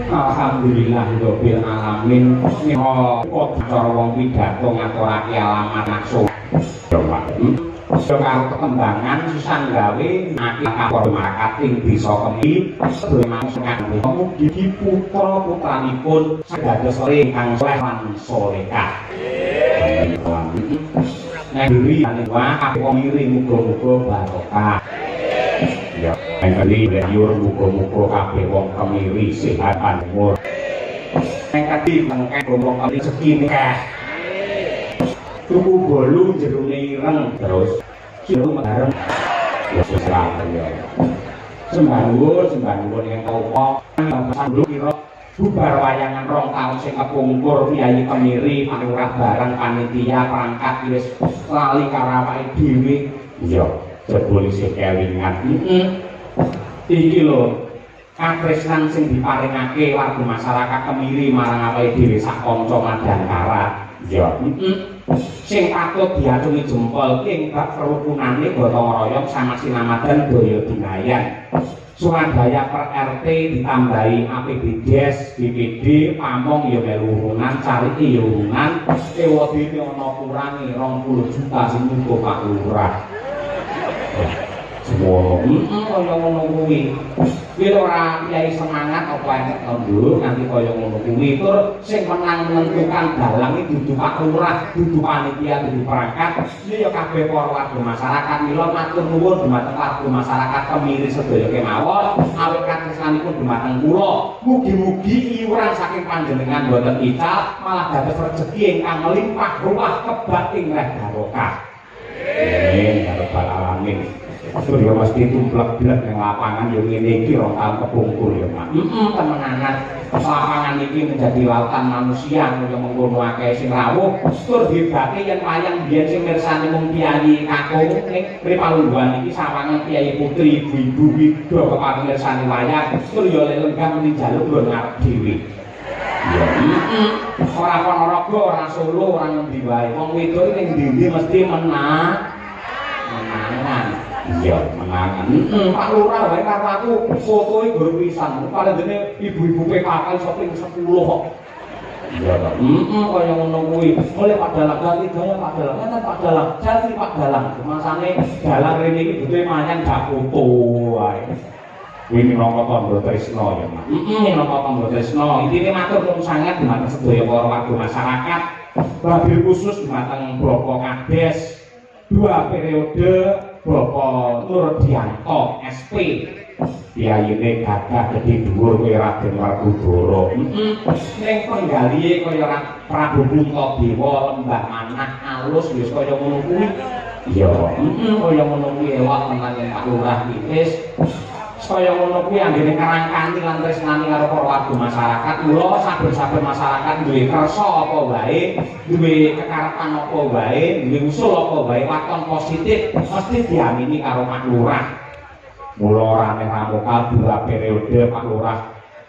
Alhamdulillahirabbil alamin. Nika kok cara wong pidato ngaturake alamat nakso. Yo Pak. Karo kembangan susah gawe ngaki kapor marketing desa Kemi sedaya nganggo mugi putra putranipun sedados ingkang saleh lan salehah. Negeri wah kemiri muga-muga barokah. Ya, kali beliau muga-muga kabeh wong Kemiri sehat umur. Nek ati mengke wong Kemiri segini kah. Tuku bolu jerone ireng terus siru bareng. Ya seserahan ya. Sembah nuwun yang kawula sambung kira bubar wayangan rong taun sing kepungkur Kyai Kemiri panurah barang panitia perangkat wis lali karo awake dhewe. Iya. Jebul isih kelingan. Iki lho katresnan sing diparingake warga masyarakat Kemiri marang awake dhewe sak kanca Madangkara. Ya. Sing patut diacungi jempol ing bab kerukunane gotong royong sama sinamadan daya dinayan. Surabaya per RT ditambahi APBDes, BPD, pamong ya melu urunan, cariki ya urunan, ewadene ana kurange 20 juta sing nyukup Pak Lurah. Semua kaya ngono kuwi. Kuwi ora kiai semangat apa enek tondo nganti kaya ngono kuwi. Tur sing menang menentukan dalang iki dudu Pak Lurah, dudu panitia, dudu perangkat. Iki ya kabeh para warga masyarakat. Mila matur nuwun dhumateng warga masyarakat Kemiri sedaya kemawon, awit katresnanipun dhumateng kula. Mugi-mugi iuran saking panjenengan boten ical, malah dados rejeki ingkang melimpah ruah kebak ing barokah. Amin ya rabbal alamin. Terus ya mesti tumplek-blek ning lapangan yo ngene iki rong taun kepungkur ya, Mak. Temenanan. Lapangan iki menjadi lautan manusia kaya mengkono akeh sing rawuh. Tur hebate yen wayang biyen sing mirsani mung kiai kakung ning Pripalungguhan iki sawangan kiai putri ibu-ibu do keparing mirsani wayang. Tur ya lek lenggah muni njaluk nggon ngarep dhewe. Ya, ora Ponorogo, ora Solo, ora ngendi wae. Wong wedok ning ndi mesti menangan. Iya, menangan. Pak Lurah wae karo aku foto iki guru pisan. Paling dene ibu-ibu PKK iso ping 10 kok. Iya to. Kaya ngono kuwi. Oleh Pak Dalang ganti gaya Pak Dalang. Ngeten Pak Dalang, selfie Pak Dalang. Masane dalang rene iki butuhe manyan gak foto wae. Ini nongko tombol tresno ya, Mas. Nongko tombol tresno. Intine matur nuwun sanget dumateng sedaya para warga masyarakat. Wabil khusus dumateng Bapak Kades 2 periode Bapak Nurdianto SP. Yayine gagah gedhe dhuwur kaya Raden Werkudara. Ning penggalihe kaya Prabu Puntadewa lembah manah alus wis kaya ngono kuwi. Iya, kaya ngono kuwi ewak tenan Pak Lurah wis. Kaya ngono kuwi anggene karangkani lan tresnani karo para warga masyarakat. Mula saben-saben masyarakat duwe kersa apa wae, duwe kekarepan apa wae, duwe usul apa wae, waton positif mesti diamini karo Pak Lurah. Mula ora nek ramukal 2 periode Pak Lurah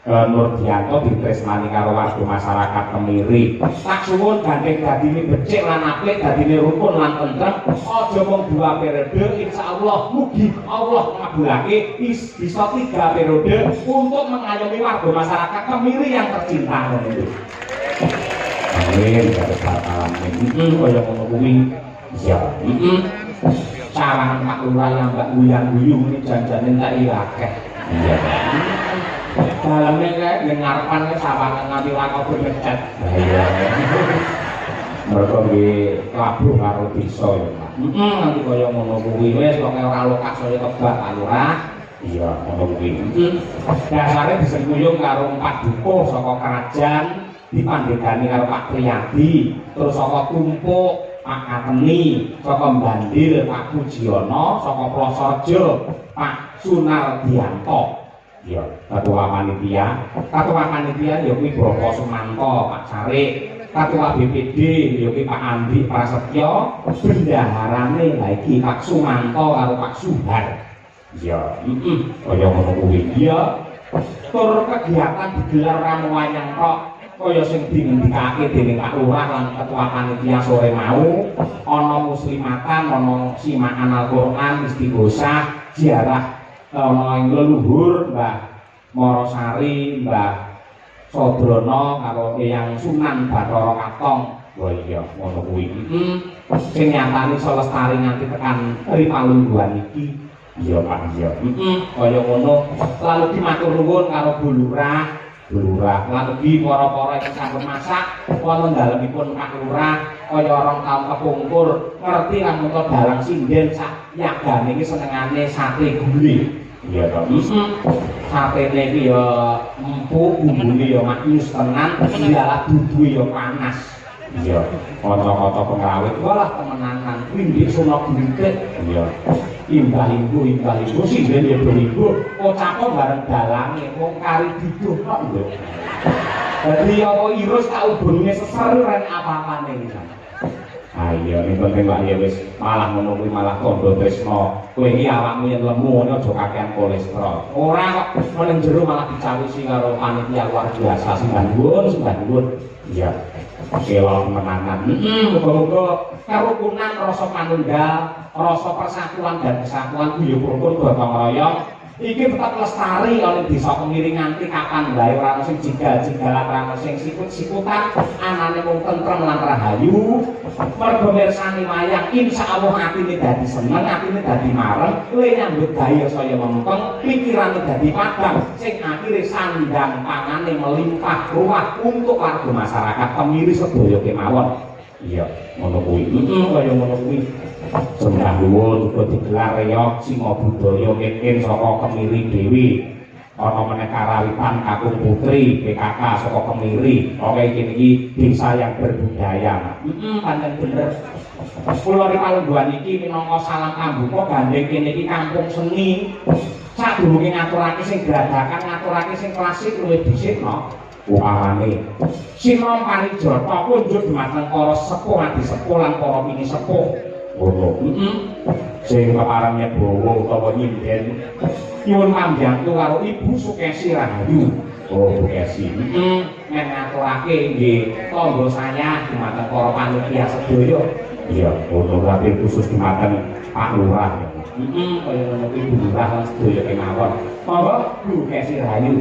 Nurdianto ditresnani karo warga masyarakat Kemiri. Tak suwun gandeng dadine becik lan apik, dadine rukun lan tentrem. Aja mung 2 periode, insyaallah mugi Allah ngabulake bisa 3 periode untuk mengayomi warga masyarakat Kemiri yang tercinta ngono. Amin, amin. Kaya ngono kuwi. Ya. Cara Pak Lurah yang mbak guyang-guyung ini janjane tak akeh. Iya. Dalamnya kayak ngarepan sawangan nganti lakon becet. Iya. Mereka di labuh karo desa ya, Pak. Nanti kaya ngono kuwi wis kok ora lokas kaya tebak Pak Lurah. Iya, ngono kuwi. Dasare disengkuyung karo 4 dukuh saka kerajaan dipandhegani karo Pak Priyadi, terus saka Tumpuk Pak Kateni, saka Bandil Pak Pujiono, saka Plosorjo Pak Sunardianto. Ya, ketua panitia ya kuwi Bapak Sumanto, Pak Sarik, ketua BPD ya kuwi Pak Andi Prasetyo, bendaharane lha iki Pak Sumanto karo Pak Suhar. Ya, kaya ngono kuwi. Ya, tur kegiatan digelar ramu wayang kok kaya sing dingendikake dening Pak Lurah lan ketua panitia sore mau, ana muslimatan, ana simaan Al-Qur'an, istighosah, ziarah ana ing leluhur Mbah Morosari, Mbah Sodrono karo Eyang Sunan Bathara Katong. Wah iya ngono kuwi. Sing nyatani selestari nganti tekan Pripalungguhan iki. Iya Pak, iya. Kaya ngono. Lalu dimatur nuwun karo Bu Lurah, lan ugi para-para ingkang sampun masak wonten dalemipun Pak Lurah kaya rong taun kepungkur ngerti lan muta dalang sinden sak yagane iki senengane sate gule. Iya to. Satene iki ya empuk, bumbune ya maknyus tenan, dialah dudu ya panas. Iya, kota-kota pengrawit walah temenanan kuwi sono bintik. Iya. Imbah-ibu sinden ya ibu, kocako bareng dalange wong kari diduh kok lho. Dadi apa irus tak ubunge seser ren apa-apane iki. Ayo ning penting Pak ya wis malah ngono kuwi malah tondo tresno. Kowe iki awakmu yen lemu aja kakean kolesterol. Ora kok meneng jero malah dicawisi karo panitia luar biasa sembah nuwun. Iya. Kela menangan. Muga-muga karukunan rasa manunggal, rasa persatuan dan kesatuan guyub rukun gotong royong iki tetap lestari oleh desa Kemiri nganti kapan wae ora ono sing jigal-jigalan, ora ono sing sikut-sikutan, anane mung tentrem lan rahayu. Mergo mirsani wayang insyaallah atine dadi seneng, atine dadi marem, luwih nyambut gawe saya mempeng, pikirane dadi padang, sing akhire sandang pangane melimpah ruah untuk warga masyarakat Kemiri sedaya kemawon. Iya, ngono kuwi. Kaya ngono kuwi. Sembah nuwun uga digelar reog Singa Budaya Keken saka Kemiri dhewe. ana meneh karawitan kakung putri PKK saka Kemiri oke iki desa yang berbudaya pancen bener kula ripalungguhan iki minangka salam kambuka gandeng kene iki kampung seni sadurunge ngaturake sing gradakan ngaturake sing klasik luwih dhisik no upamane Sinom Parijata kunjuk dumateng para sepuh adi sepuh lan para pini sepuh ngono sing keparang nyebawa utawa nyinden nyuwun pambyantu karo Ibu Sukesi Rahayu. Oh, Sukesi. Men ngaturake nggih tangga saya dumateng para panitia sedaya. Iya, ngono wae khusus dumateng Pak Lurah. Kaya ngono kuwi Ibu Lurah lan sedaya kemawon. Monggo Bu Sukesi Rahayu.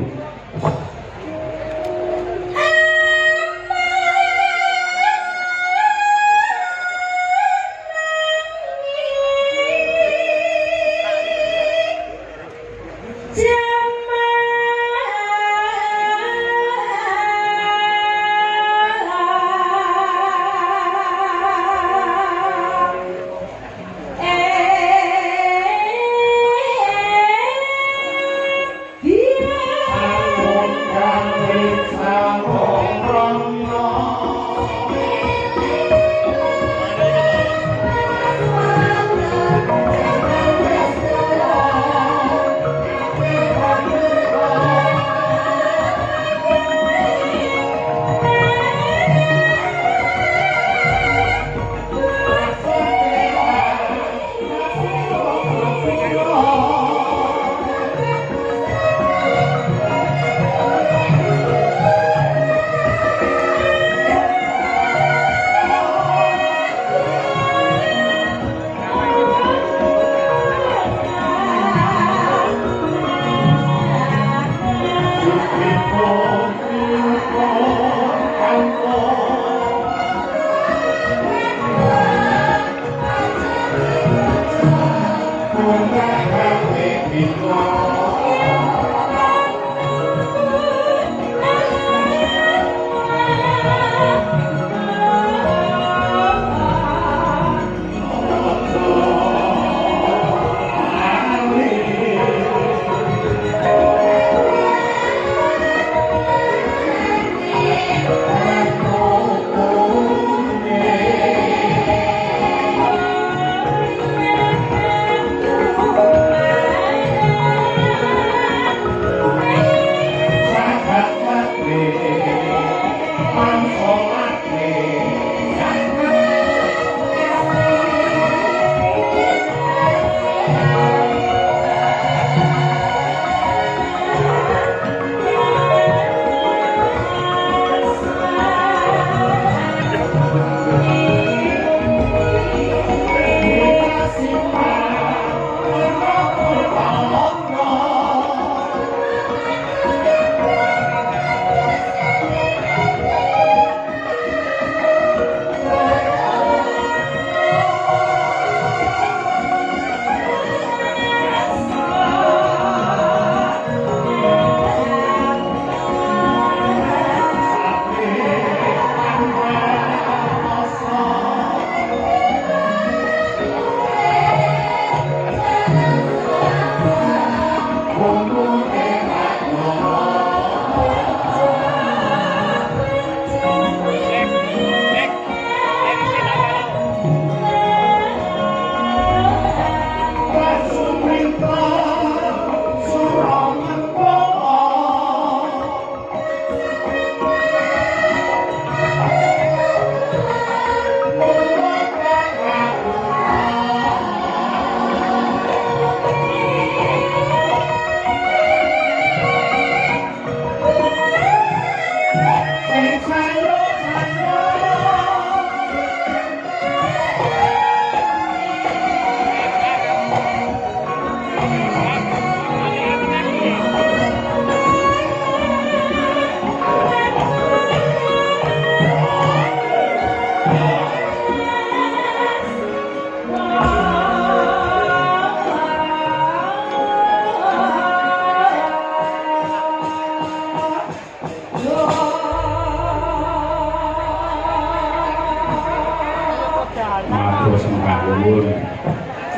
Matur sembah nuwun.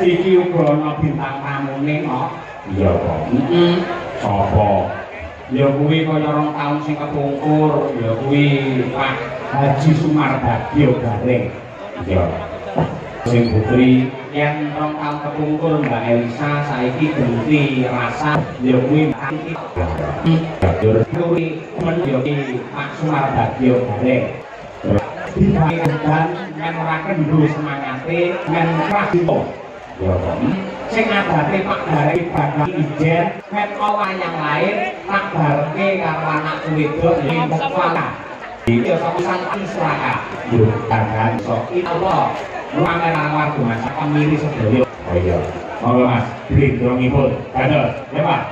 Iki uga ana bintang tamune kok. iya kok sapa ya kuwi kaya rong taun sing kepungkur ya kuwi Pak Haji Sumarbagyo Gareng iya sing putri yang rong taun kepungkur Mbak Elisa saiki ganti rasa ya kuwi ya kuwi men ya Pak Sumarbagyo Gareng dan men ora kendho semangate men prajurit ya sing adate Pak Gareng bakal ijen men yang lain tak bareke karo anak wedok ing Mekah iki sapisan Israel yo tangan sok Allah ruangan awar masa pemilih sedaya oh iya monggo Mas drindongipun kados ya Pak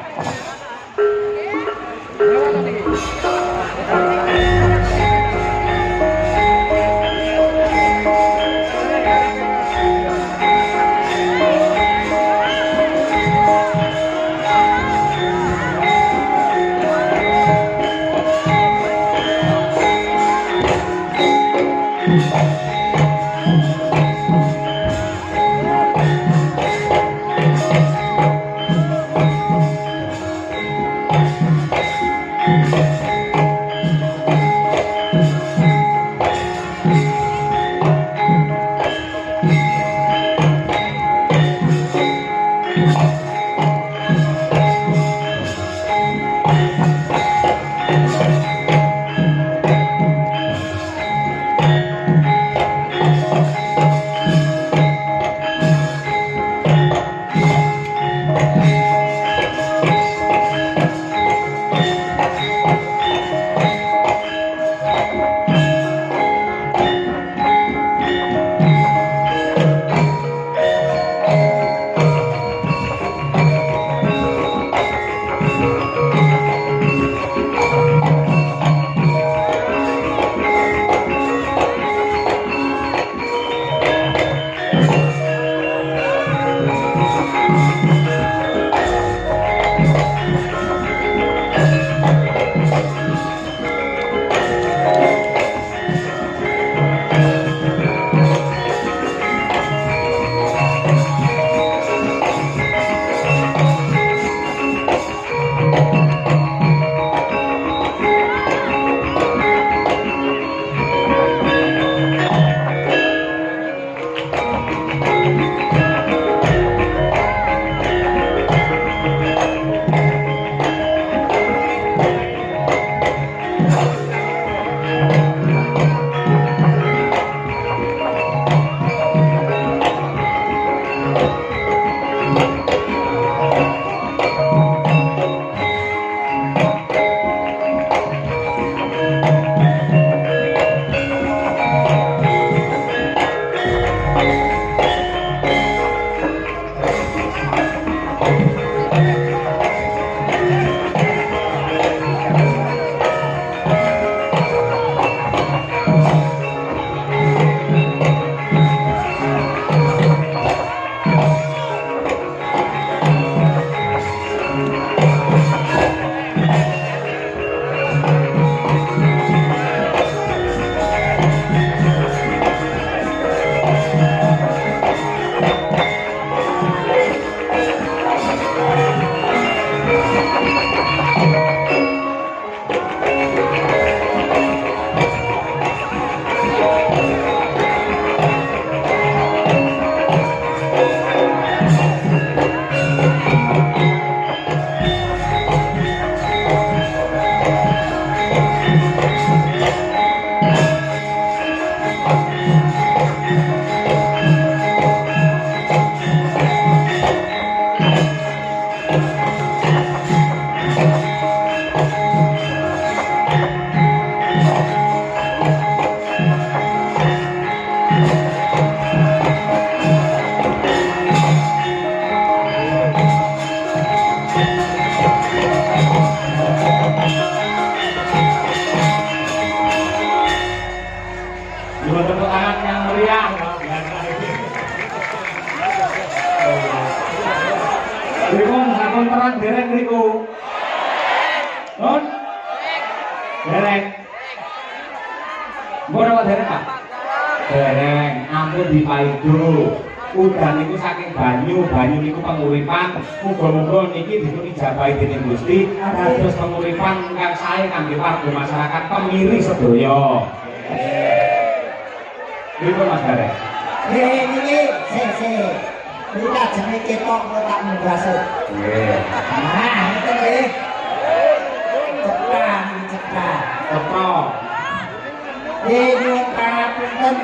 Dereng, ampun dipaido. udan niku saking banyu niku penguripan. Muga-muga niki dipun ijabahi dening Gusti dados penguripan kang sae kangge warga masyarakat pemiri sedaya. Nggih Mas Garek. Niki sik. Kita jenenge ketok tak munggase. Nggih. Nah, itu nggih. Cepat. Ketok. Nyuwun pangapunten.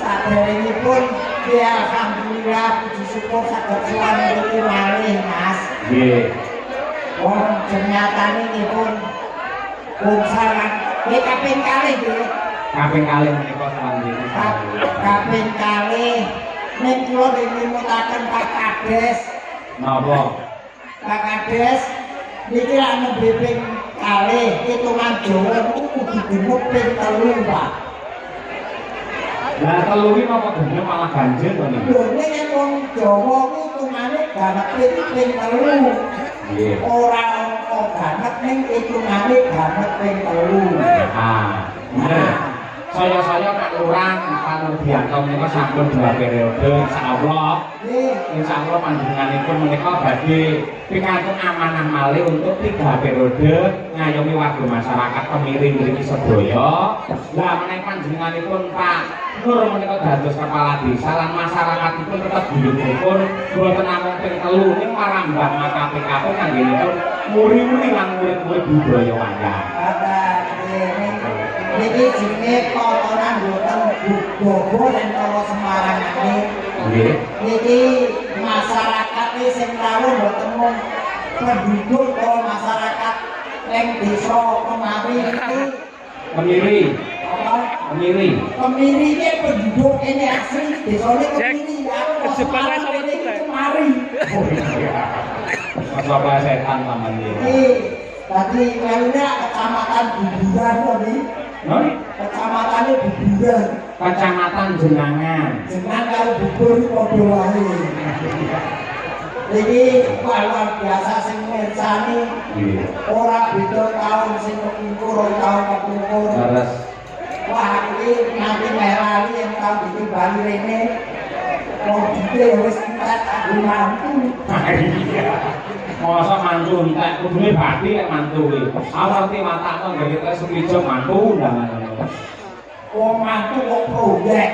Saderengipun alhamdulillah puji syukur saged sowan mriki malih Mas. Nggih. Wong ternyatane nipun wong sarang kaping kalih nggih. Kaping kalih menika sawan niki. Kaping kalih nek kula nyimutaken Pak Kades. Napa? Pak Kades niki lak nembe ping kalih hitungan Jawa kudu dimuk ping 3 Pak. Lah telu iki napa genep malah ganjil to niku? Lho nek wong Jawa ku hitungane ganep ping 3. Nggih. Ora ana ganep ning hitungane ganep ping 3. Bener. Saya Pak Lurah Panurdianto menika sampun 2 periode insyaallah. Insyaallah panjenenganipun menika badhe pikantuk amanah malih untuk 3 periode ngayomi warga masyarakat pemiri mriki sedaya. Lah menawi panjenenganipun Pak Nur menika dados kepala desa lan masyarakatipun tetep guyub-guyub boten namung ping 3 ning marambah KPKP kanggenipun muri-muri lan murid-murid budaya wayang. Niki jenenge kotoran boten Bobo dan Kala Semarang iki. Nggih. Niki masyarakat sing rawuh boten mung penduduk karo masyarakat ning desa kemari iki Pemiri. apa? Pemiri iki penduduk ini asli desane Pemiri. Kemari. Masalah setan taman iki. Iki tadi lainnya kecamatan Buburan tadi. Kecamatannya Buburan. Kecamatan Jenangan. Jenang karo bubur padha wae. Iki luar biasa sing mirsani. Nggih. Ora beda taun sing kepungkur taun kepungkur. Leres. Wah iki nanti merali yang tahu iki Bali rene. Wong dite wis entek aku mantu. Iya. Masa mantu entek kudune bathi nek mantu kuwi. Awarte matakno gawe tes suwijo mantu undangan. Wong mantu kok proyek.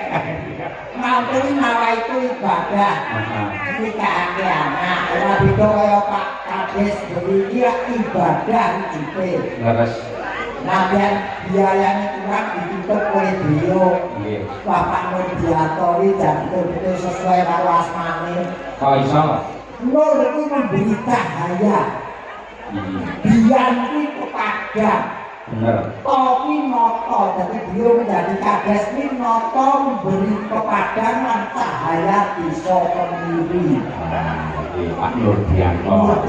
Mantu iki malah itu ibadah. Iki kake anak. Ora beda kaya Pak Kades iki ibadah hidupe. Leres. Nah biayanya kurang ditutup oleh beliau. Nggih. Bapak Nurdianto ini jadi betul sesuai karo asmane. Kok iso? Nur itu memberi cahaya. Biar itu kepada. Bener. Tapi noto, jadi beliau menjadi Kades ini noto memberi kepadangan cahaya di Pemiri. Pak Nurdianto.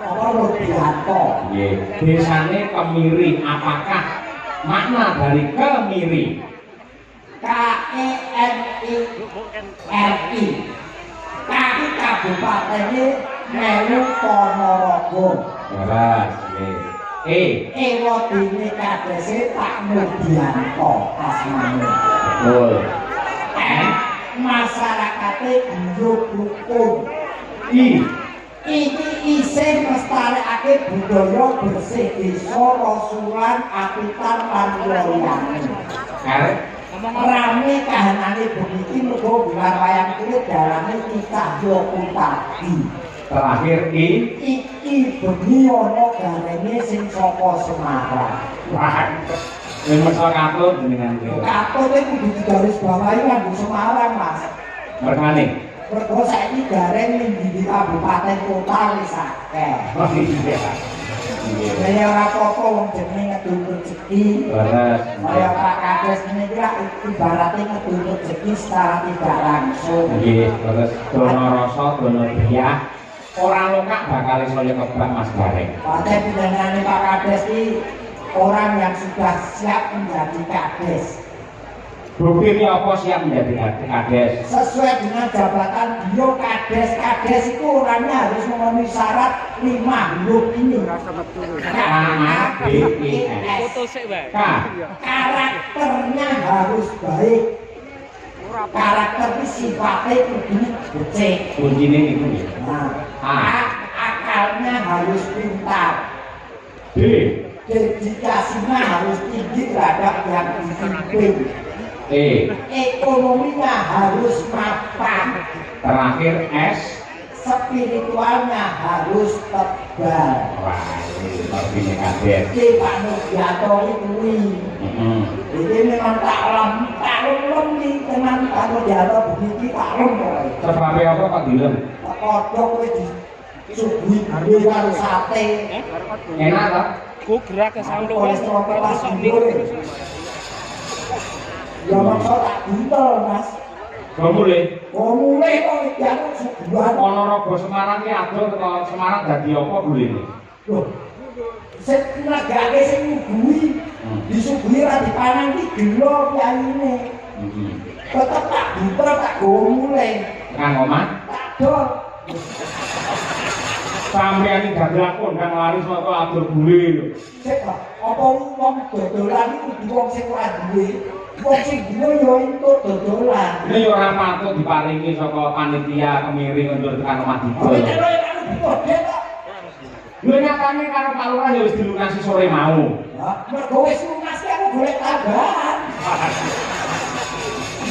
Nurdianto. Nggih. Desane Kemiri, apakah makna dari Kemiri? KEMIRI. Kaki kabupaten melu Ponorogo. Leres. Nggih. Wadine kadese Pak Nurdianto asmane. Betul. Masyarakate hidup rukun. Iki isih nglestarekake budaya bersih desa rasulan apitan lan liyane. Rame kahanane begiki mergo bulan wayang kulit dalane Cahyo Kutadi. Terakhir Iki bengi ana garene sing saka Semarang. Wah. Yen mesa katut jenengan kuwi. Katut iki kudu digaris bawahi kanggo Semarang, Mas. Merkane. Mergo saiki gareng ning di kabupaten kota wis akeh. Oh iya. Ya ora apa-apa wong jenenge ngedul rezeki. Leres. Kaya Pak Kades niki lak ibarate ngedul rezeki secara tidak langsung. Nggih, terus dono rasa, dono diah. Ora lokak bakal saya kebak Mas Gareng. Partai pidanane Pak Kades iki orang yang sudah siap menjadi Kades. Buktinya apa siap menjadi Kades? Sesuai dengan jabatan beliau Kades. Kades itu orangnya harus memenuhi syarat 5 huruf ini. KADES. Karakternya harus baik. karakter ki sifatnya kudu becik. Kuncine itu ya. Nah, akalnya harus pintar. D. Dedikasinya harus tinggi terhadap yang dipimpin. E. Ekonominya harus mapan. Terakhir S. Spiritualnya harus tebal. Wah, ini artinya kader. Ki Pak Nurdianto kuwi. Ini memang tak lem nih tenan Pak Nurdianto begini tak lem. Sebabnya apa Pak Dilem? Kodok kowe disuguhi gede karo sate. Enak tak? Ku gerak ke samlo wis pas ya maksa tak buntel Mas. Mulai. Mulai kok yang suguhan Ponorogo Semarang ki adol teko Semarang dadi apa buline? loh. Sing negake sing ngubuhi disuguhi ra dipangan ki gelo kiyaine. Tetep tak buntel tak gowo mulai. Kang omah Tak dol. sampeyan iki dadak kondang laris kok atur bule lho. Sik apa wong dodolan iku kudu wong sing ora duwe. Wong sing duwe yo entuk dodolan. Ini yo ora patut diparingi saka panitia kemiring untuk tekan omah didol. Kowe karo karo gede kok. Lho nyatane karo Pak Lurah ya wis dilunasi sore mau. Lah, mergo wis lunas ki aku golek tambahan.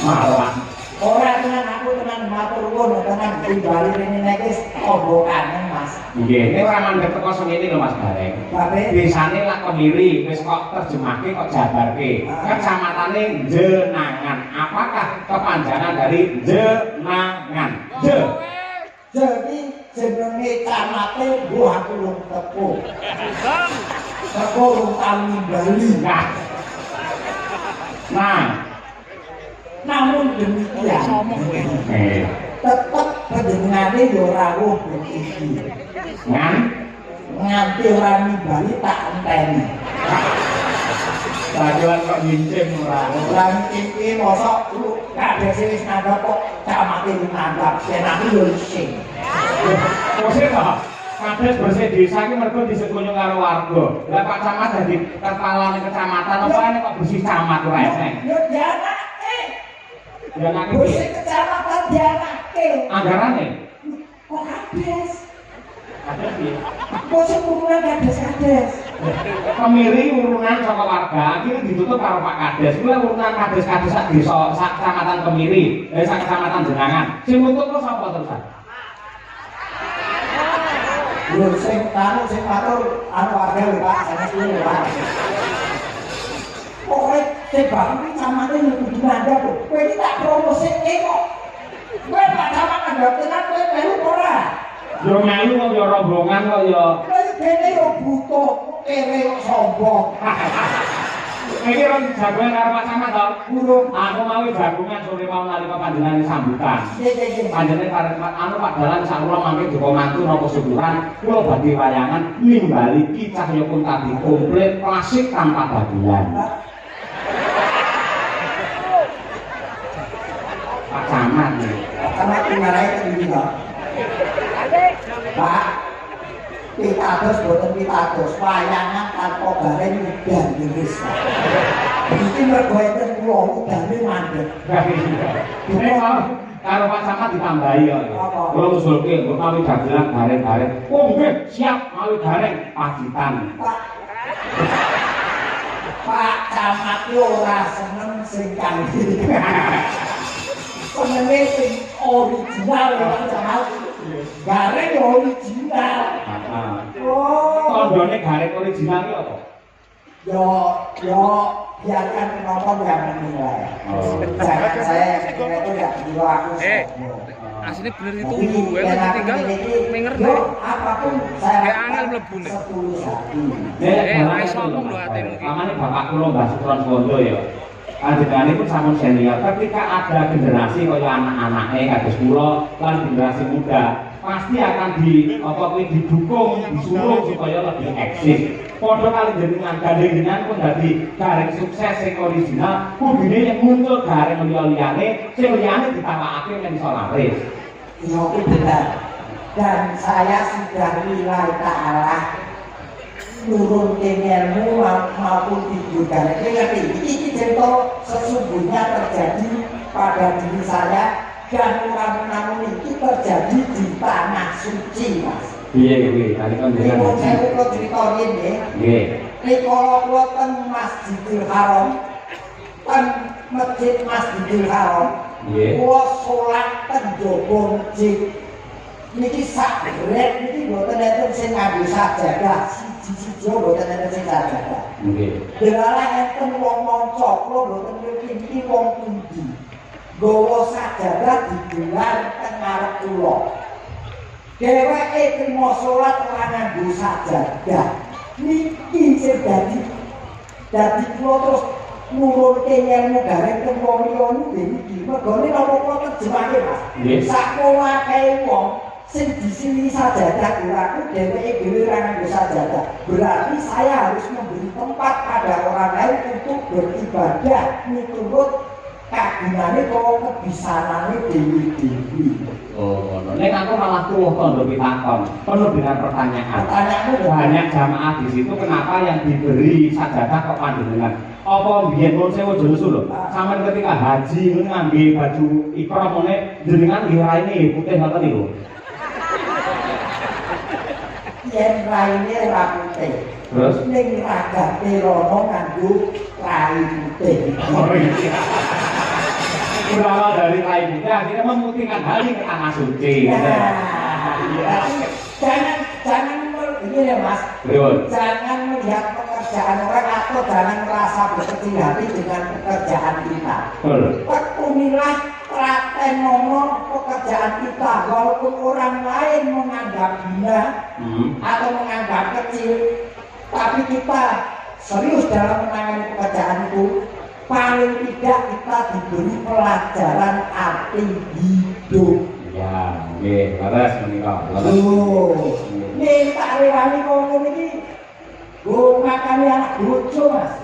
Malah Ora tenan aku tenan matur nuwun tenan timbali rene nek wis ombokanen Mas. nggih, nek ora mandek teko semene lho Mas Bareng. Babe Desane lak kemiri wis kok terjemahke kok jabarke. Kecamatane Jenangan. Apakah kepanjangan dari Jenangan? jadi jenenge camate mbuh aku lung tepu. Teko lung kami Bali. Nah, Namun demikian tetep panjenengane yo ora ruh iki. Nganti ora nimbali tak enteni. Bagian kok nyincim ora. Ora iki mosok lu kadhe wis nganggep kok camate nganggap enak yo isih. Kose ta? Kades bersih desa iki mergo disekunjung karo warga. Lah Pak Camat dadi kepalane kecamatan apa nek kok bersih camat ora eneng. Yo dianake. Ya nek Bersih kecamatan dianake. anggarane. Kok kades? Kades piye? Kok sepuluhan kades-kades? Kemiri urunan saka warga akhirnya ditutup karo Pak Kades. Kuwi urunan kades-kades sak desa, sak kecamatan Kemiri, sak kecamatan Jenangan. Sing nutup kok sapa terusan? Lho sing matur warga lho Pak, sanes lho Pak. Pokoke sebab iki camate kudu ngandhap lho. Kowe iki tak promosike kok. Kowe Pak Camat ngandhap tenan kowe melu ora? Yo melu kok yo rombongan kok yo. Kowe dene yo butuh, kere kok sombong. Iki ora jagoan karo Pak Camat to. Burung. Aku mau jagungan sore mau nalika panjenengan sambutan. Nggih. Panjenengan Pak Dalan sak kula mangke Joko mantu napa syukuran kula badhe wayangan nimbali kicah ya pun tadi komplit klasik tanpa bagian. Pak Camat nih. Camat dimarahi iki to. Pak, pitados boten pitados, wayangan tanpa bareng udan wis. Iki mergo enten kula udane mandeg. Ini mau karo Pak Camat ditambahi ya. Kula usulke engko mawi dagelan bareng-bareng. Oh nggih, siap mawi bareng pacitan. Pak Camat yo ora seneng sing kanthi. Senenge sing original ya Pak Camat. Gareng yo original. Oh, Tandane gareng original ki apa? yo biarkan penonton yang menilai. Jangan saya yang menilai itu tidak jiwa aku. Aslinya bener ditunggu, ya tinggal denger Yo, apapun saya Kayak angel mlebune. 10 hati. ora iso ngomong lho atemu iki. Amane bapak kula Mbah Sutron Sondo ya. Panjenengane pun sampun senior. Ketika ada generasi kaya anak-anake kados kula lan generasi muda, pasti akan didukung, disuruh supaya lebih eksis. Padha kali jenengan jenengan pun dadi gareng sukses sing original, kudune yang muncul gareng liya-liyane, sing liyane ditawakake yen iso laris. Iya, itu benar. Dan saya sudah nilai ta'ala turun ke ilmu maupun tidur. Ini ngerti, ini cerita sesungguhnya terjadi pada diri saya dan orang-orang itu terjadi di tanah suci, Mas. Iya, tadi kan Ini mau saya kok ceritain ya. Iya. Ini kalau ten Masjidil Haram, ten masjid Masjidil Haram, kalau sholat ten jowo masjid, niki sak berat, niki buatan enten sing nganggo sajadah, siji-siji buatan enten sing sajadah. Delalah enten wong monco, kula buatan niki wong tinggi. Gowo sajadah digelar ten ngarep kula. Dheweke trimo salat ora nganggo sajadah. Niki sing dadi kula terus nurunke ilmu gareng teng wong liya niki. Mergone napa kula terjemahke, Mas? Sakola kae wong sing disini sajadah kulaku dheweke dhewe ora nganggo sajadah. Berarti saya harus memberi tempat pada orang lain untuk beribadah miturut kagungane kok kebisanane dewi-dewi. Oh, ngono. Nek aku malah tuh tondo pitakon, penuh dengan pertanyaan. Pertanyaanmu banyak jamaah di situ kenapa yang diberi sajadah kok panjenengan? Apa biyen mun sewu jelusu lho. Sampeyan ketika haji ngangge baju ihram ngene jenengan nggih raine putih ngoten niku. Yen raine ora putih. Terus ning ragate rono nganggo rai putih. Oh iya. Berawal dari rai putih akhirnya memutihkan hal ke tanah suci. Jangan ini ya Mas. Jangan melihat pekerjaan orang atau jangan merasa berkecil hati dengan pekerjaan kita. Tekunilah telaten ngomong pekerjaan kita walaupun orang lain menganggap hina atau menganggap kecil, tapi kita serius dalam menangani pekerjaan itu. Paling tidak kita diberi pelajaran arti hidup. Ya, nggih, leres menika. Oh, nih tak rewani kok ngene iki. Go makane anak bojo, Mas.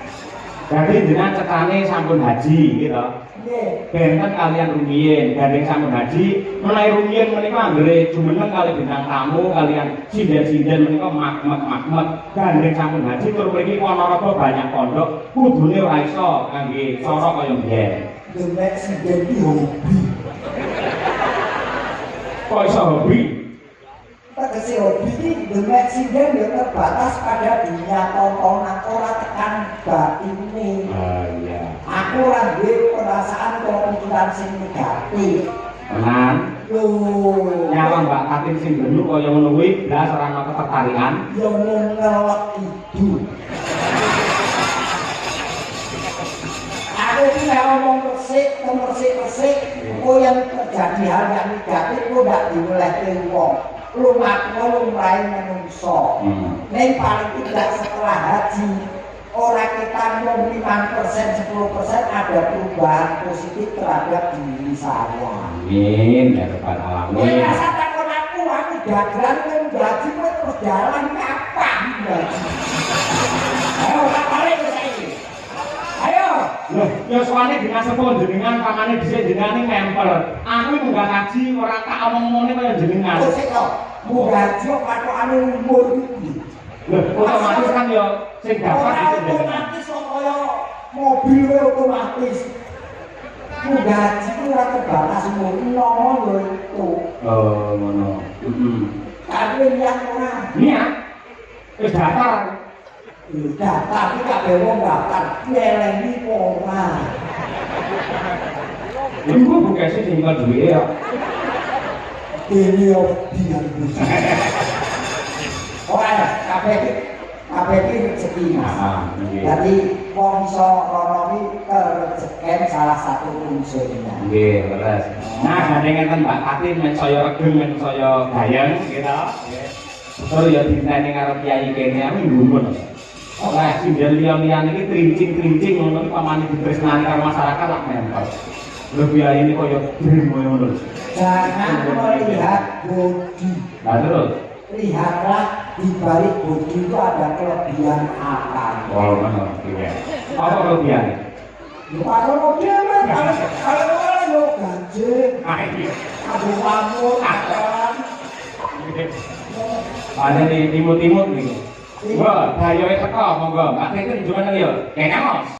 Jadi jenengan cekane sampun haji gitu. Nggih. Benten kalian rumiyin, gandeng sampun haji, menawi rumiyin menika anggere jumeneng kali bintang tamu kalian sinden-sinden menika makmet gandeng sampun haji tur mriki Ponorogo banyak pondok, kudune ora iso kangge cara kaya mbiyen. Demek sinden iki hobi. Kok iso hobi? Tegese hobi iki demek sinden ya terbatas pada dunia tontonan ora tekan batine. Ah iya. Aku ora duwe perasaan kepikiran sing negatif. Tenan. Lho, nyawang Mbak Katin sing genu kaya ngono kuwi blas ora ana ketertarikan. Ya ngelek itu. Aku iki nek ngomong resik, kok yang terjadi hal yang negatif kok ndak diolehke wong. Lumaku lumrahe menungso. Ning paling tidak setelah haji orang kita ngomong 5%, 10% ada perubahan positif terhadap diri saya. Amin ya rabbal alamin. Ya rasa takon aku dagelan nang gaji kowe terus jalan kapan gaji? Ayo tak balik ke saiki. Ayo. Loh, ya soalnya dengan sepon jenengan pamane dhisik jenengan nempel. Aku munggah ngaji ora tak omong-omone kaya jenengan. Oh sik kok. Munggah ngaji kok pathokane umur iki. Loh, otomatis kan ya sing dapat itu otomatis kok kaya mobil otomatis. Gaji itu ora terbatas umur nomo lho itu. Oh, ngono. Tapi yang ora. Iya. Wis daftar. Daftar iki kabeh wong daftar, nyelengi ora. Iku bukan sih tinggal duwe ya. Ini biar bisa. Ora, kabeh iki rezeki Mas. Jadi wong iso rono iki kerezekan salah satu unsurnya. Nggih, leres. Nah, gandeng enten Mbak Katin men saya regeng men saya gayeng gitu. Nggih. Terus ya diteni karo kiai kene aku ngumpul. Ora sindel liya-liyane iki trincing-trincing ngono iki pamane ditresnani karo masyarakat lak nempel. Lho kiai ini koyo dream ngono. Jangan melihat bodi. Lah terus lihatlah di balik bodi itu ada kelebihan apa? Oh, mana? Iya. Apa kelebihannya? Kalau kelebihan kalau orang lo gaji, abu kamu akan. Ada di timur-timur nih. Wah, ayo teko monggo. Mbak Titi jumeneng yo. Kene mos.